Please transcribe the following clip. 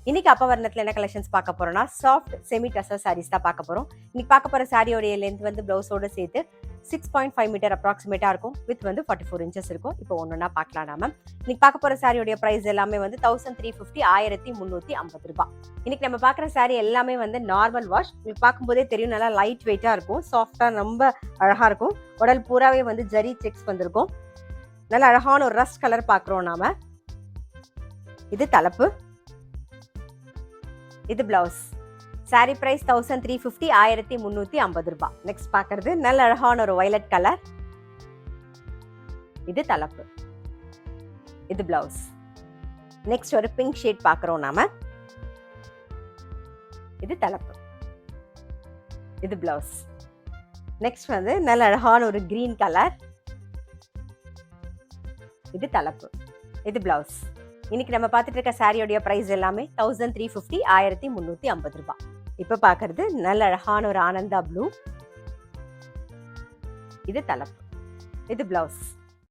இன்னைக்கு அப்பவர்ணத்துல என்ன கலெக்ஷன்ஸ் பார்க்க போறோம்னா சாஃப்ட் செமி டசர் சாரீஸ் தான் பார்க்க போறோம். இன்னைக்கு பார்க்க போற சாரியோடைய லென்த் வந்து பிளவுஸோட சேர்த்து 6.5 மீட்டர் அப்ராக்சிமேட்டா இருக்கும். வித் வந்து 44 இன்ச்சஸ் இருக்கும். இப்போ ஒன்னொன்னா பார்க்கலாம் நாம. இன்னைக்கு பார்க்க போற சாரியோடைய பிரைஸ் எல்லாமே வந்து 1350 1350 ரூபாய். இன்னைக்கு நம்ம பார்க்குற சாரி எல்லாமே வந்து நார்மல் வாஷ். உங்களுக்கு பார்க்கும்போதே தெரியும், நல்லா லைட் வெயிட்டா இருக்கும், சாஃப்டா ரொம்ப அழகா இருக்கும். உடல் பூராவே வந்து ஜரி செக்ஸ் வந்திருக்கும். நல்ல அழகான ஒரு ரஸ்ட் கலர் பார்க்குறோம் நாம. இது தலைப்பு, இது பிளவுஸ். சாரி பிரைஸ் 1350 1350 ரூபாய். நெக்ஸ்ட் பார்க்கறது நல்ல அழகான ஒரு வயலட் கலர். இது தலைப்பு, இது பிளவுஸ். நெக்ஸ்ட் ஒரு பிங்க் ஷேட் பார்க்குறோம் நாம. இது தலைப்பு, இது பிளவுஸ். நெக்ஸ்ட் வந்து நல்ல அழகான ஒரு கிரீன் கலர். இது தலைப்பு, இது பிளவுஸ். இன்னைக்கு நம்ம பார்த்துட்டு இருக்க சாரியோடைய பிரைஸ் எல்லாமே 1350 1350 ரூபாய். இப்ப பார்க்கறது நல்ல அழகான ஒரு ஆனந்தா ப்ளூ. இது தலைப்பு, இது பிளவுஸ்.